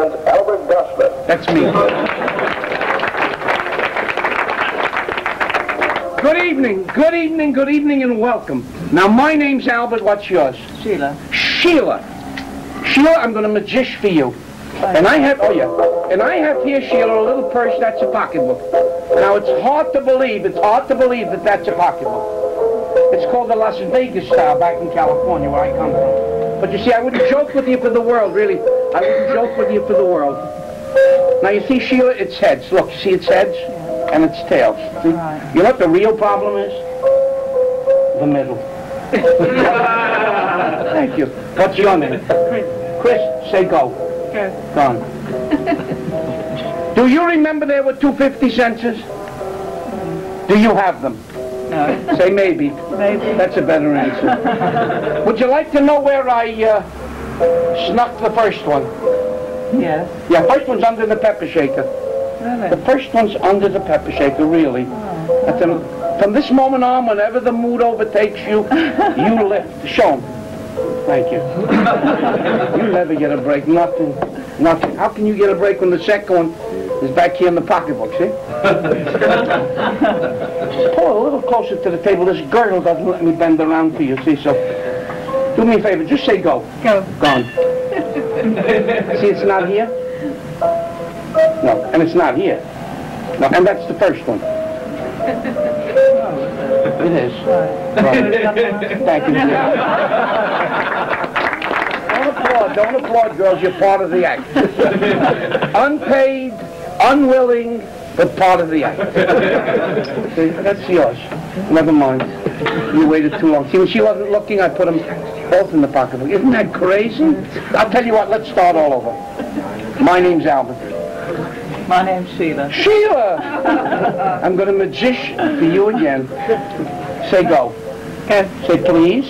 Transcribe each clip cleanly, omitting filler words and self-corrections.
present Albert Goshman. That's me. Good evening, good evening, good evening, and welcome. Now, my name's Albert. What's yours? Sheila. Sheila. Sheila, I'm going to magish for you. And I have, and I have here, Sheila, a little purse. That's a pocketbook. Now, it's hard to believe that that's a pocketbook. It's called the Las Vegas style back in California, where I come from. But you see, I wouldn't joke with you for the world, really. I wouldn't joke with you for the world. Now, you see, Sheila, it's heads. Look, you see it's heads and it's tails. See? Right. You know what the real problem is? The middle. Thank you. What's your name? Chris, say go. Go. Gone. Do you remember there were 2 50 centers? Do you have them? No. Say maybe. Maybe. That's a better answer. Would you like to know where I snuck the first one? Yes. Yeah, first one's under the pepper shaker. Really? The first one's under the pepper shaker, really. Oh. From this moment on, whenever the mood overtakes you, you lift. Show 'em. Thank you. You never get a break. Nothing. Nothing. How can you get a break when the second one is back here in the pocketbook, see? Pull a little closer to the table. This girdle doesn't let me bend around for you, see? So, do me a favor. Just say go. Go. Gone. See, it's not here? No, and it's not here. No, and that's the first one. It is. Right. Thank you. Don't applaud, girls. You're part of the act. Unpaid, unwilling, but part of the act. See, that's yours. Never mind. You waited too long. See, when she wasn't looking, I put them both in the pocketbook. Isn't that crazy? I'll tell you what, let's start all over. My name's Albert. My name's Sheila. Sheila! I'm going to magish for you again. Say go. Go. Say please.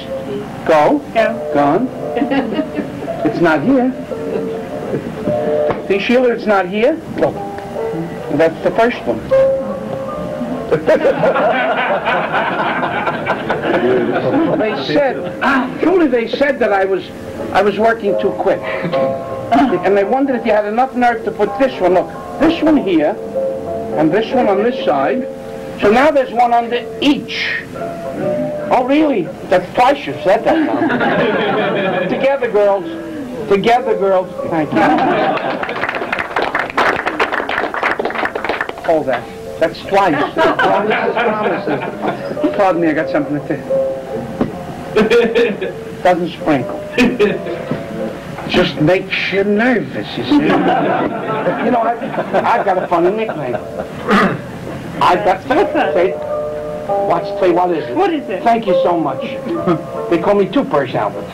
Go. Go. Gone. It's not here. See, Sheila, it's not here. Look. That's the first one. They said, truly they said that I was working too quick. And they wondered if you had enough nerve to put this one, look, this one here, and this one on this side. So now there's one under each. Oh, really? That's twice you've said that now. Together, girls. Together, girls. Thank you. Hold that. That's twice. Promises. Pardon me, I got something to tell you. Doesn't sprinkle. Just makes you nervous, you see. You know, I've got a funny nickname. I've got, say, what is it? What is it? Thank you so much. They call me Two-Purse Albert.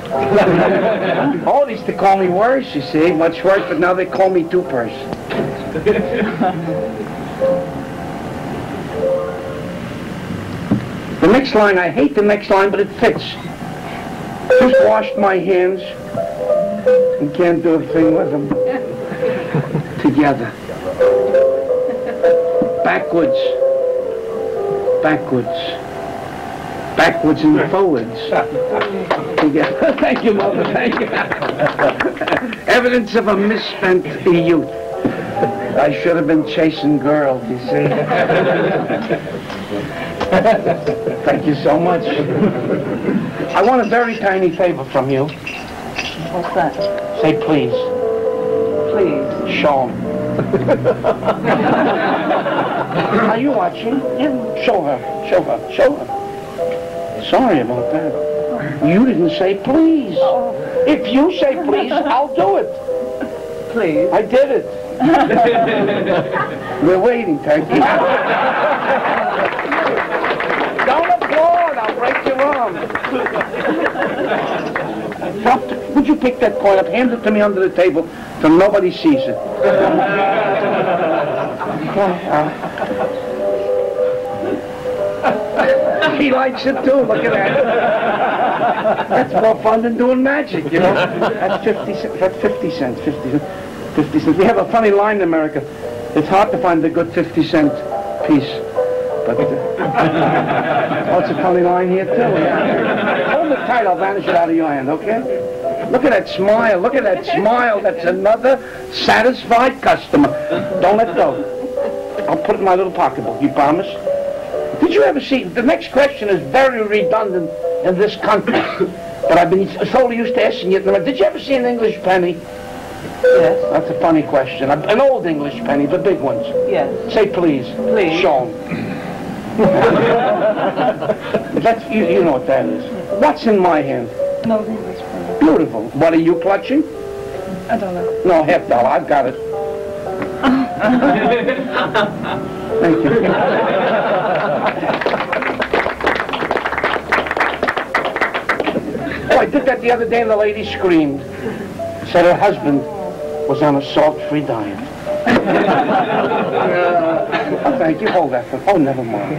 All they used to call me worse, you see, much worse, but now they call me Two-Purse. The next line, I hate the next line, but it fits. Just washed my hands and can't do a thing with them. Together. Backwards. Backwards. Backwards and forwards. Together. Thank you, Mother. Thank you. Evidence of a misspent youth. I should have been chasing girls, you see. Thank you so much. I want a very tiny favor from you. What's that? Say please. Please. Show 'em. Are you watching? Yeah. Show her. Show her. Show her. Sorry about that. You didn't say please. Oh. If you say please, I'll do it. Please. I did it. We're waiting, Turkey. Don't applaud. I'll break your arm. Would you pick that coin up? Hand it to me under the table so nobody sees it. He likes it too. Look at that. That's more fun than doing magic, you know. That's 50 cents. That's 50 cents. 50 cents. 50 cents. We have a funny line in America. It's hard to find a good 50-cent piece. But oh, it's a funny line here too. Yeah. Hold it tight. I'll vanish it out of your hand. Okay? Look at that smile. Look at that smile. That's another satisfied customer. Don't let go. I'll put it in my little pocketbook. You promise? Did you ever see? The next question is very redundant in this country, but I've been so used to asking it. Did you ever see an English penny? Yes. That's a funny question. An old English penny, the big ones. Yes. Say please. Please. Show 'em. That's, you know what that is. What's in my hand? No, English penny. Beautiful. What are you clutching? I don't know. No, half dollar. I've got it. Thank you. Oh, I did that the other day and the lady screamed. Said her husband was on a salt-free diet. Oh, thank you. Hold that for... Oh, never mind.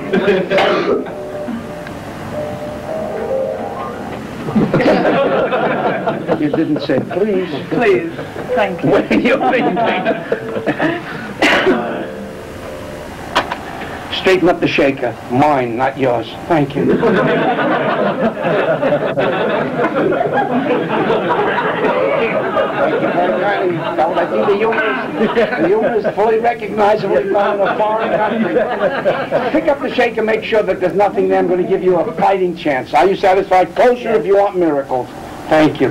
You didn't say please. Please. Thank you. What do you mean? Straighten up the shaker. Mine, not yours. Thank you. Thank you very kindly. I think the humor is fully recognizably found in a foreign country. Pick up the shaker, make sure that there's nothing there. I'm going to give you a fighting chance. Are you satisfied? Closer if you want miracles. Thank you.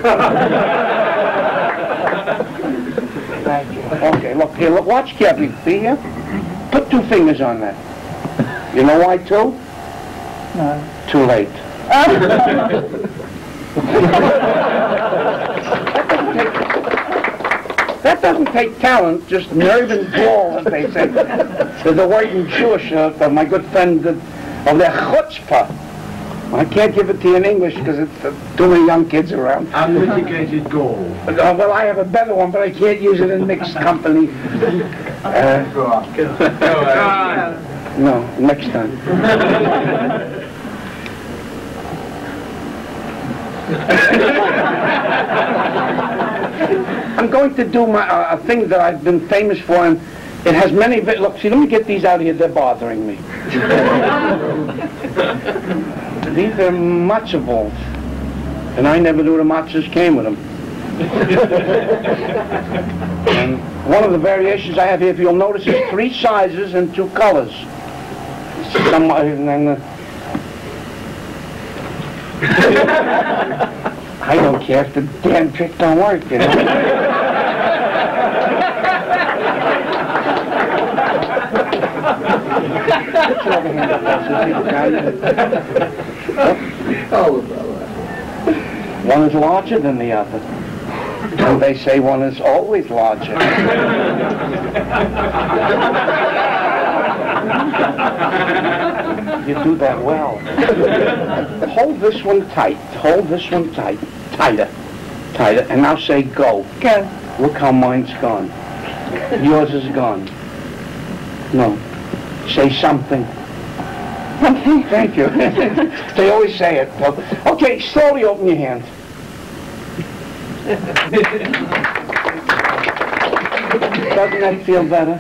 Thank you. Okay, look here. Look, watch carefully. See here? Put 2 fingers on that. You know why 2? No. Too late. That doesn't take talent, just nerve and gall, as they say. There's a word in Jewish, my good friend, of their chutzpah. I can't give it to you in English because it's too many young kids around. Unmitigated gall. Well, I have a better one, but I can't use it in mixed company. Go on. No, next time. I'm going to do my a thing that I've been famous for, and it has many... Look, see, let me get these out of here. They're bothering me. These are matzo balls, and I never knew the matzos came with them. And one of the variations I have here, if you'll notice, is 3 sizes and 2 colors. I don't care if the damn trick don't work, you know. Put your other hand up there so people can... One is larger than the other. And they say one is always larger. You do that well. Hold this one tight. Hold this one tight. Tighter. Tighter. And now say go. Go. Look how mine's gone. Yours is gone. No. Say something. Okay. Thank you. They always say it. Okay, slowly open your hand. Doesn't that feel better?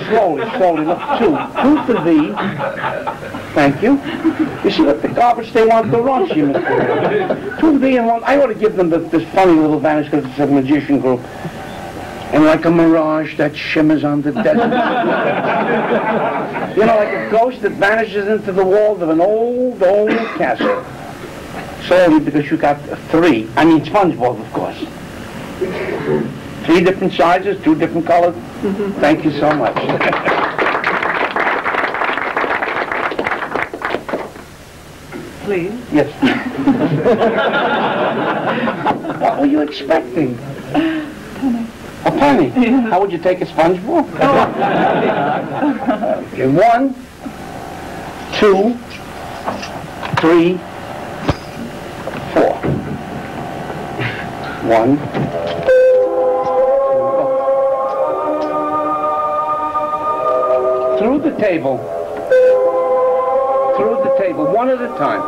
Slowly, slowly. Look, 2. 2 for thee. Thank you. You see what the garbage they want to run, you Mr. 2 for thee and 1. I ought to give them this funny little vanish because it's a magician group. And like a mirage that shimmers on the desert. You know, like a ghost that vanishes into the walls of an old, old castle. Slowly, because you got 3. I mean, SpongeBob, of course. 3 different sizes, 2 different colors. Thank you so much. Please. Yes. What were you expecting? A penny. Yeah. How would you take a SpongeBob? Okay, 1, 2, 3, 4. 1. Through the table. Through the table, one at a time.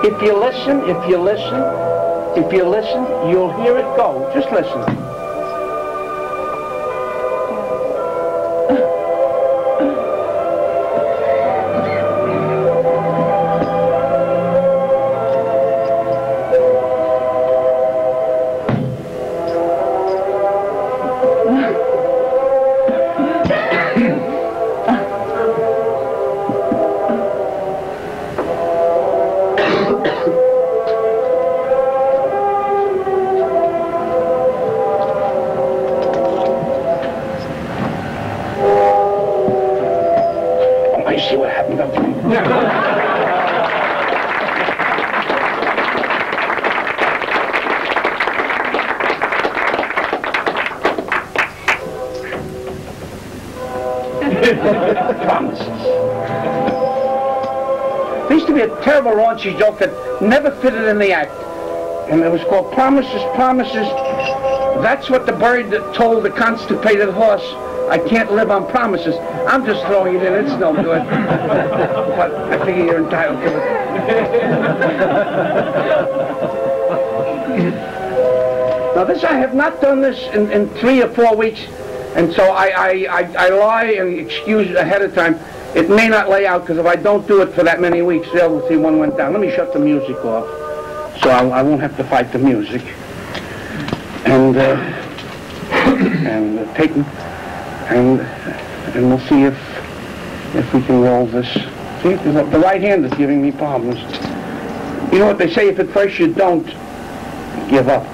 If you listen, you'll hear it go. Just listen. See what happened up there. Promises. There used to be a terrible raunchy joke that never fitted in the act. And it was called Promises, Promises. That's what the bird that told the constipated horse, I can't live on promises. I'm just throwing it in. It's no good. But I figure you're entitled to it. Now this, I have not done this in 3 or 4 weeks, and so I lie and excuse ahead of time. It may not lay out, because if I don't do it for that many weeks, they'll see one went down. Let me shut the music off, so I won't have to fight the music. And take... And we'll see if we can roll this. See, the right hand is giving me problems. You know what they say, if at first you don't, give up.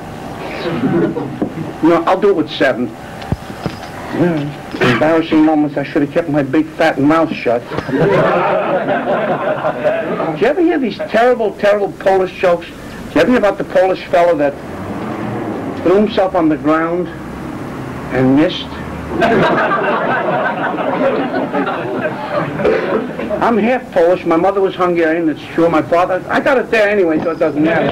No, I'll do it with 7. Yeah. Embarrassing moments, I should have kept my big fat mouth shut. Did you ever hear these terrible, terrible Polish jokes? Did you ever hear about the Polish fellow that threw himself on the ground and missed? I'm half Polish. My mother was Hungarian, it's true. My father, I got it there anyway, so it doesn't matter.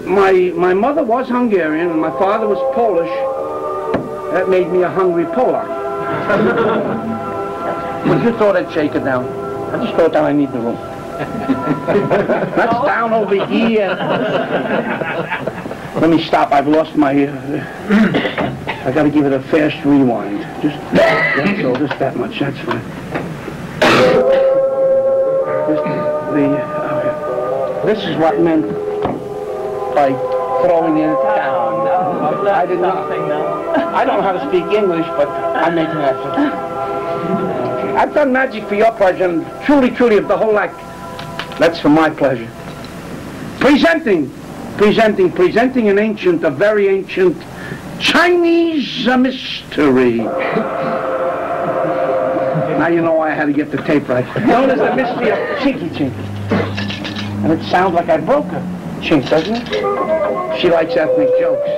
My mother was Hungarian and my father was Polish. That made me a hungry Polak. But you throw that shaker down. I just throw it down, I need the room. That's down over here. Let me stop. I've lost my... I got to give it a fast rewind. Just that much. That's fine. This is what meant by throwing it down. No, I did not. I don't know how to speak English, but I make an effort. Okay. I've done magic for your pleasure, and truly of the whole act. That's for my pleasure. Presenting an ancient, a very ancient Chinese mystery. Now you know why I had to get the tape right. Known as the mystery of Chinky Chink. And it sounds like I broke her chink, doesn't it? She likes ethnic jokes.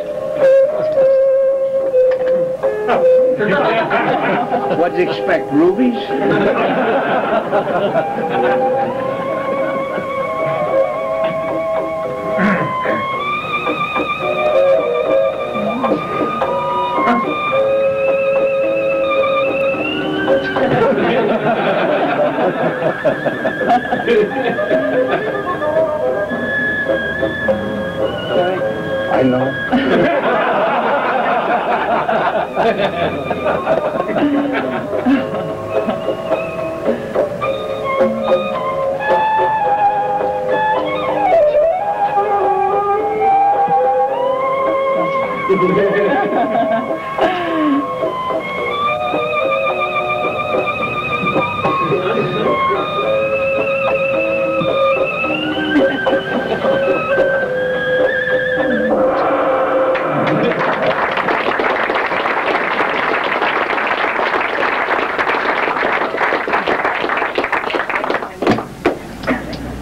What'd you expect, rubies? I know.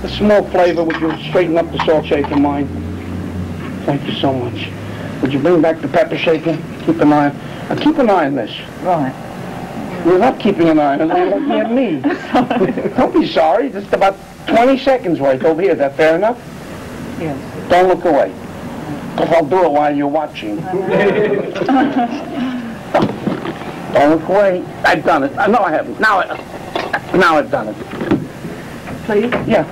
A small flavor, would you straighten up the salt shaker mine? Thank you so much. Would you bring back the pepper shaker? Keep an eye on this. Right. You're not keeping an eye on it, you're looking at me. Don't be sorry, just about 20 seconds worth over here. Is that fair enough? Yes. Don't look away. Because I'll do it while you're watching. Don't look away. I've done it. No, I haven't. Now I've done it. Please? Yeah.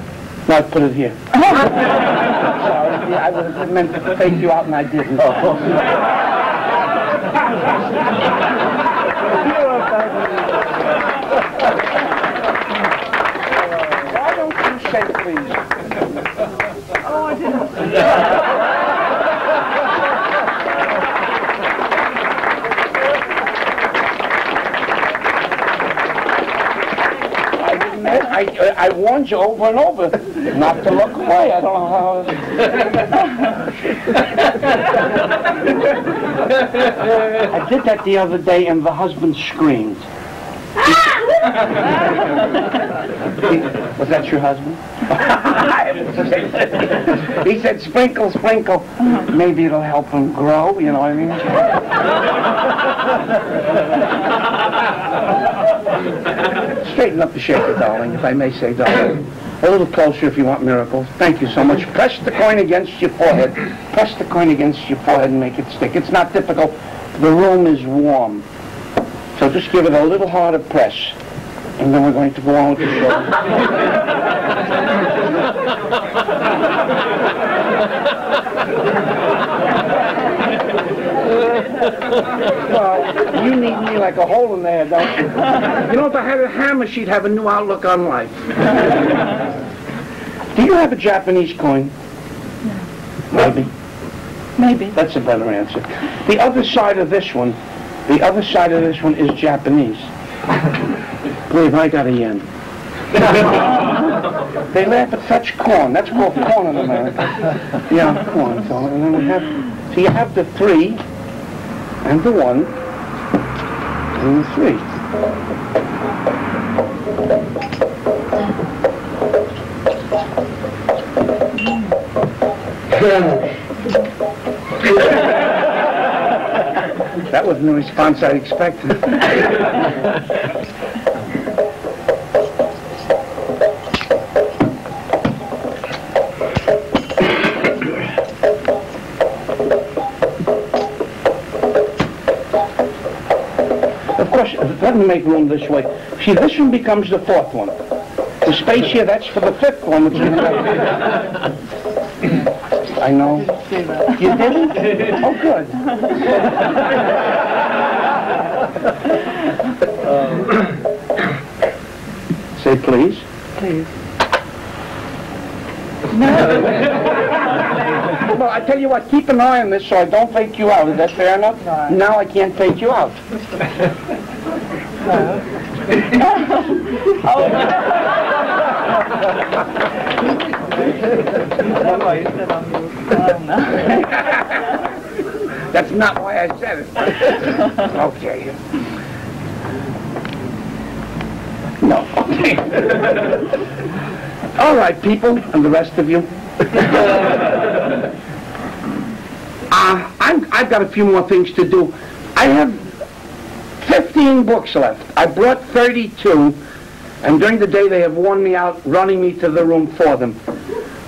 Now put it here. Sorry, I was meant to take you out and I didn't. Why don't you say please? Oh, I didn't. I warned you over and over not to look away. I don't know how. I did that the other day and the husband screamed. Was that your husband? He said, sprinkle, sprinkle. Maybe it'll help him grow, you know what I mean? Straighten up the shaker, darling, if I may say, darling. A little closer if you want miracles. Thank you so much. Press the coin against your forehead. Press the coin against your forehead and make it stick. It's not difficult. The room is warm. So just give it a little harder press. And then we're going to go on with the show. Well, you need me like a hole in the head, don't you? You know, if I had a hammer, she'd have a new outlook on life. Do you have a Japanese coin? No. Maybe. Maybe. That's a better answer. The other side of this one is Japanese. Believe I got a yen. They laugh at such corn. That's called corn in America. Yeah, corn. So, and then we have, so you have the 3 and the 1 and the 3. That wasn't the response I expected. Let me make room this way. See, this one becomes the 4th one. The space here, that's for the 5th one. Which is I know. You didn't? Oh, good. Say please. Please. No. Well, I tell you what, keep an eye on this so I don't fake you out. Is that fair enough? No. Now I can't fake you out. No. That's not why I said it. Okay. No. Okay. All right, people, and the rest of you. I've got a few more things to do. I have 15 books left. I brought 32, and during the day they have worn me out, running me to the room for them.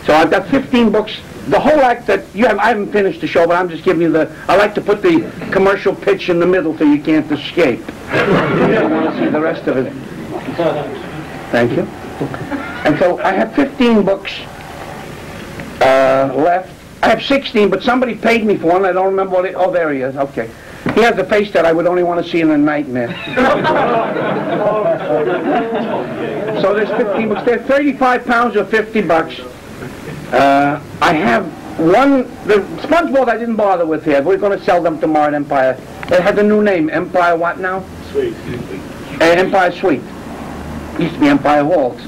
So I've got 15 books. The whole act that you have, I haven't finished the show, but I'm just giving you I like to put the commercial pitch in the middle so you can't escape. I want to see the rest of it. Thank you. And so I have 15 books left. I have 16, but somebody paid me for one. I don't remember what oh, there he is. Okay. He has a face that I would only want to see in a nightmare. So there's 15 books. They're 35 pounds or 50 bucks. I have one, the SpongeBob I didn't bother with here. We're going to sell them tomorrow at Empire. It has a new name. Empire what now? Sweet. Empire Suite. Used to be Empire Halls.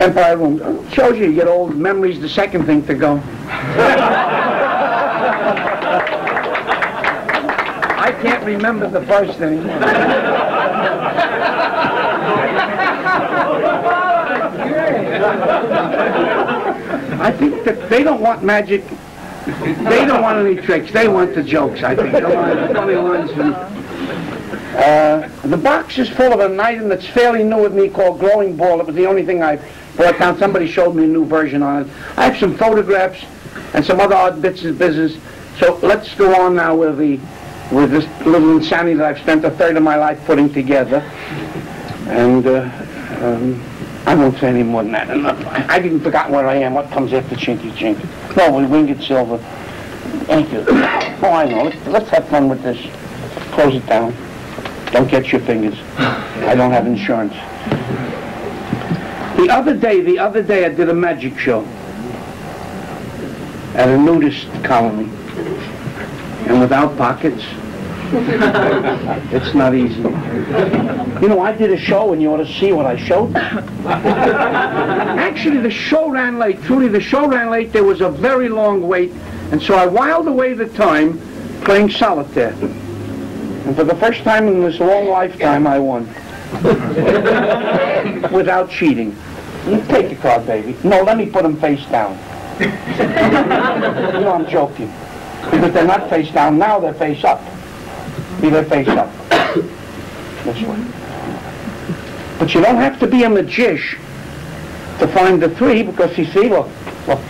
Empire Room. Shows you get old. Memory's the second thing to go. I can't remember the first anymore. I think that they don't want magic. They don't want any tricks. They want the jokes, I think. They want the funny ones. The box is full of an item that's fairly new with me called Glowing Ball. It was the only thing I brought down. Somebody showed me a new version on it. I have some photographs and some other odd bits of business. So let's go on now with this little insanity that I've spent a third of my life putting together. And I won't say any more than that. I've even forgotten where I am. What comes after Chinky Chink? No, we winged silver. Thank you. Oh, I know. Let's have fun with this. Close it down. Don't get your fingers. I don't have insurance. The other day I did a magic show at a nudist colony. And without pockets, it's not easy. You know, I did a show and you ought to see what I showed. Actually, the show ran late. Truly, the show ran late. There was a very long wait. And so I whiled away the time playing solitaire. And for the first time in this long lifetime, I won. Without cheating. You take your card, baby. No, let me put them face down. You know, I'm joking. Because they're not face down now, they're face up. See, they're face up. This way. But you don't have to be a magician to find the 3, because you see, look,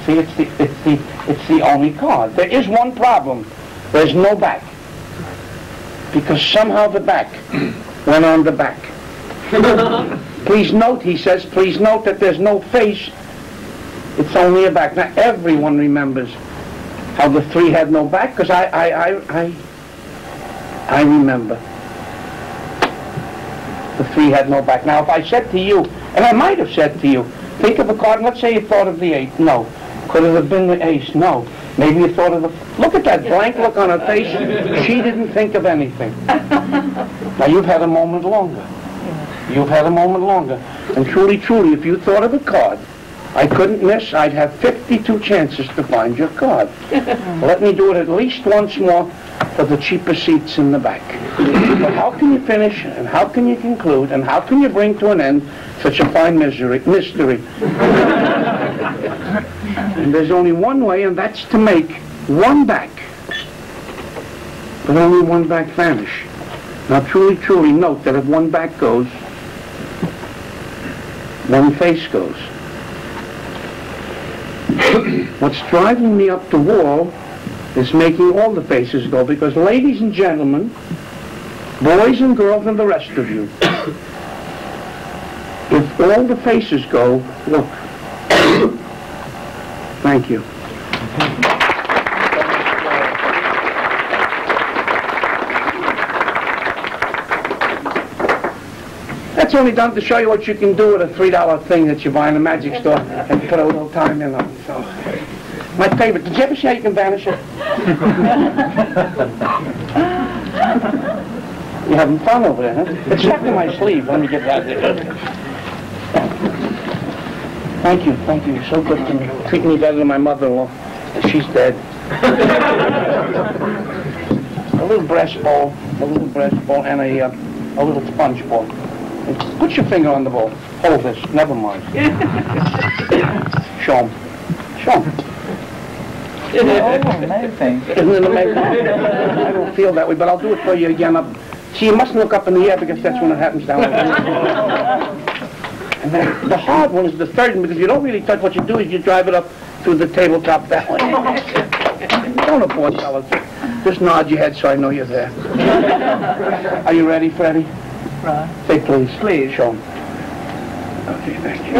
see, it's the only card. There is one problem. There's no back. Because somehow the back went on the back. Please note, he says, please note that there's no face. It's only a back. Now, everyone remembers how the 3 had no back, because I remember. The 3 had no back. Now, if I said to you, and I might have said to you, think of a card, and let's say you thought of the 8. No. Could it have been the ace? No. Maybe you thought of the... Look at that blank look on her face. She didn't think of anything. Now, you've had a moment longer. You've had a moment longer. And truly, truly, if you thought of a card I couldn't miss, I'd have 52 chances to find your card. Let me do it at least once more for the cheaper seats in the back. But how can you finish, and how can you conclude, and how can you bring to an end such a fine mystery? And there's only one way, and that's to make one back, but only one back vanish. Now truly, truly note that if one back goes, one face goes. What's driving me up the wall is making all the faces go, because ladies and gentlemen, boys and girls and the rest of you, if all the faces go, look. Thank you. That's only done to show you what you can do with a $3 thing that you buy in a magic store and put a little time in on. So, my favorite. Did you ever see how you can vanish it? You're having fun over there, huh? It's stuck in my sleeve. Let me get that there. Thank you, thank you. You're so good to me. Treating me better than my mother-in-law. She's dead. A little brass ball, and a little sponge ball. Put your finger on the ball. Hold this. Never mind. Show him. Show him. Oh, amazing. Isn't it amazing? I don't feel that way, but I'll do it for you again. See, you mustn't look up in the air, because that's when it happens down there. And then the hard one is the third one, because you don't really touch. What you do is you drive it up through the tabletop that way. Don't abort, fellas. Just nod your head so I know you're there. Are you ready, Freddie? Right. Say please. Please. Show him. Okay, thank you.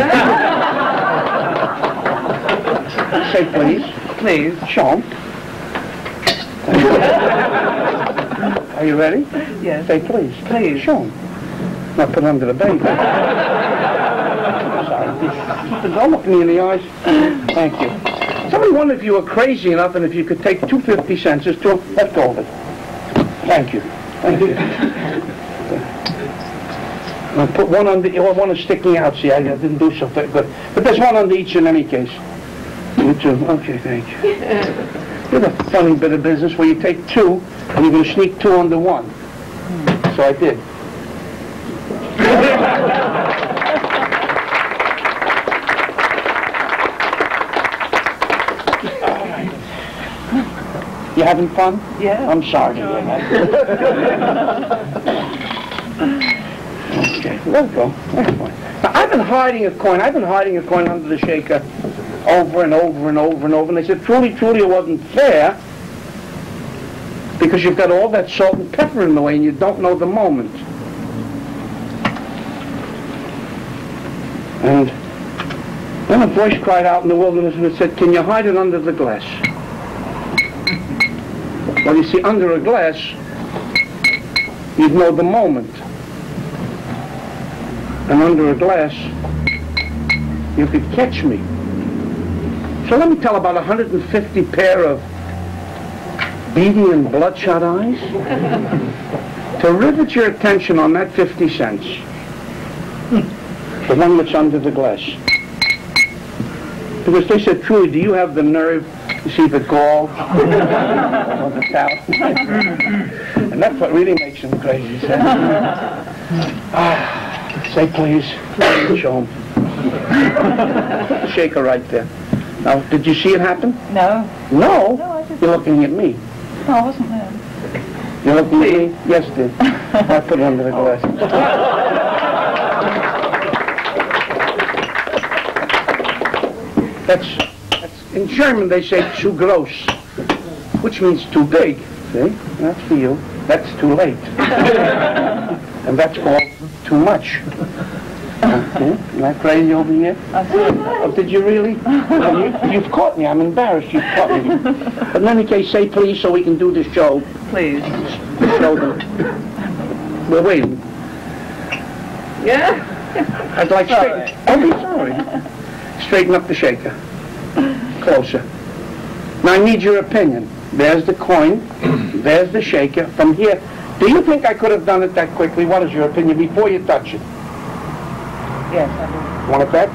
Say please. Please. Show him. Are you ready? Yes. Say please. Please. Show him. Now put it under the baby. Sorry. Don't look me in the eyes. Thank you. Somebody wondered if you were crazy enough and if you could take 2 50 cents, just let go of it. Thank you. Thank you. I'll put one on the, one is sticking out. See, I didn't do so good. But there's one on each in any case. You too. Okay, thank you. You're a funny bit of business where you take 2 and you're going to sneak 2 under 1. So I did. You having fun? Yeah. I'm sorry to hear that. Okay, let it go. Now, I've been hiding a coin under the shaker over and over and over and over. And they said, truly, truly, it wasn't fair, because you've got all that salt and pepper in the way and you don't know the moment. And then a voice cried out in the wilderness and it said, can you hide it under the glass? Well, you see, under a glass, you'd know the moment. And under a glass, you could catch me. So let me tell about 150 pair of beady and bloodshot eyes to rivet your attention on that 50 cents. The one that's under the glass. Because they said, truly, do you have the nerve to see the gall or the talent? And that's what really makes them crazy. Say please. Show them. Shaker right there. Now, did you see it happen? No. No? No, I didn't. You're looking at me. No, I wasn't there. You're looking at me? Yes, dear. I put it under the glass. That's in German they say zu groß, which means too big. See? That's for you. That's too late. And that's called too much. Am I crazy over here? Oh, did you really? You've caught me. I'm embarrassed. You've caught me. But in any case, say please so we can do the show. Please. Show them. We're waiting. Yeah? I'd like straighten. Don't be sorry. Straighten up the shaker. Closer. Now I need your opinion. There's the coin. There's the shaker. From here, do you think I could have done it that quickly? What is your opinion before you touch it? Yes, I do. Want to bet?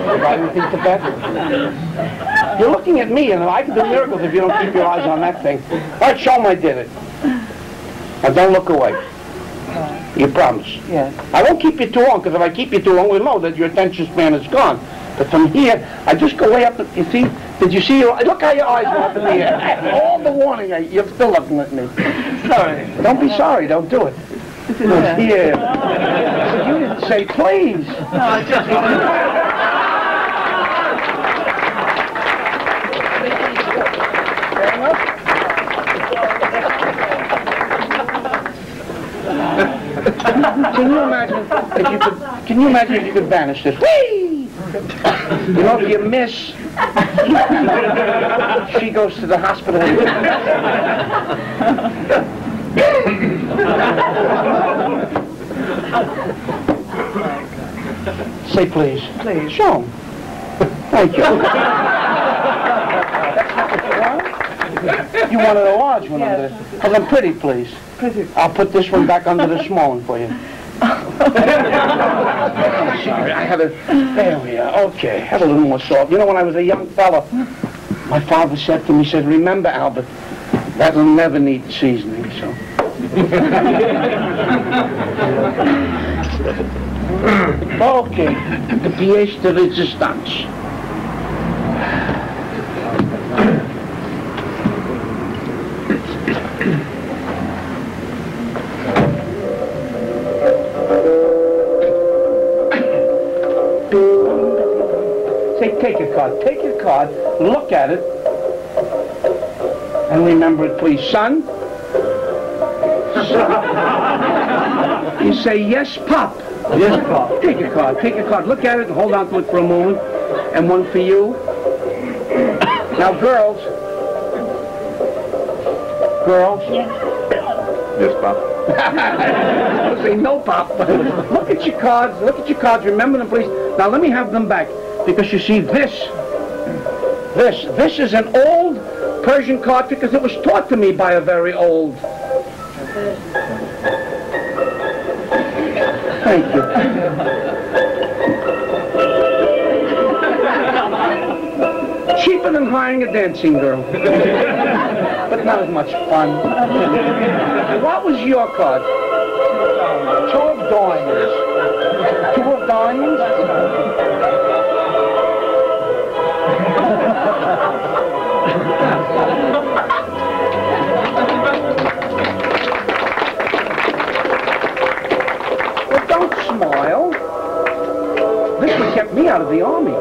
You got anything to bet? You're looking at me, and I can do miracles if you don't keep your eyes on that thing. All right, show 'em I did it. Now don't look away. You promise? Yes. I won't keep you too long, because if I keep you too long, we'll know that your attention span is gone. But from here, I just go way up. You see? Did you see your? Look how your eyes went up in the air. All the warning, you're still looking at me. Sorry. Don't be sorry. Don't do it. Yeah. Yeah. You didn't say please. No, I just... Can you imagine if you could? Can you imagine if you could banish this? Whee! You know, if you miss, she goes to the hospital. Say please. Please. Show 'em. Thank you. You wanted a large one under this. Because I'm pretty, please. Pretty. I'll put this one back under the small one for you. I'm sorry, I had a... There we are. Okay, have a little more salt. You know, when I was a young fella, my father said to me, he said, remember, Albert, that'll never need seasoning, so... Okay, the pièce de résistance. Say, take a card, look at it, and remember it, please. Son? You say, yes, Pop. Yes, Pop. Take a card, look at it and hold on to it for a moment. And one for you. Now, girls. Yes. Yes, Pop. I'll say no, Pop. Look at your cards, remember them, please. Now, let me have them back. Because you see, this is an old Persian card because it was taught to me by a very old. Thank you. Cheaper than hiring a dancing girl. But not as much fun. What was your card? 2 of diamonds. 2 of diamonds? Well, don't smile. This would kept me out of the army.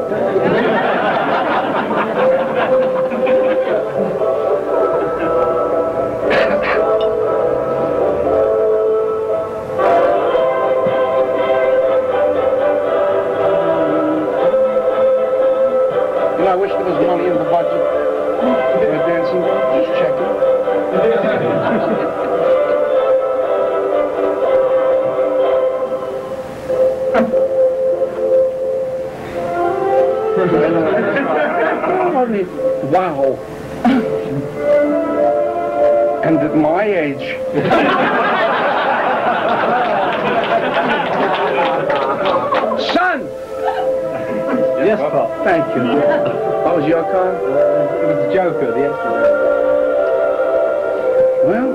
me, wow. And at my age. Son! Yes, Pop. Thank you. What was your card? It was the Joker, the yesterday. Well,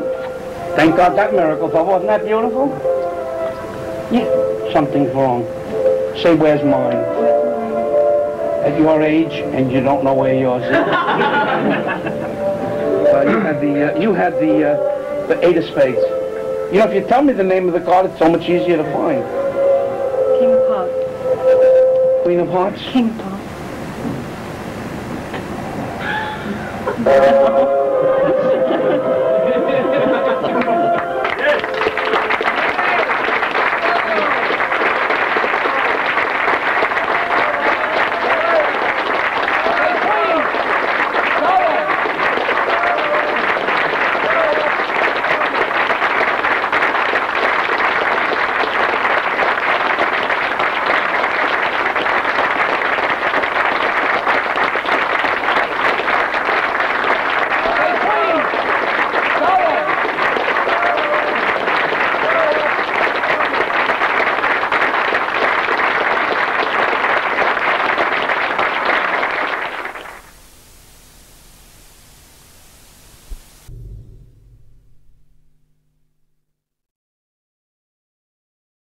thank God that miracle, Papa. Wasn't that beautiful? Yeah. Something's wrong. Say, where's mine? At your age, and you don't know where yours is. You had the eight of spades. You know, if you tell me the name of the card, it's so much easier to find. King of Hearts. Queen of Hearts? King of Hearts.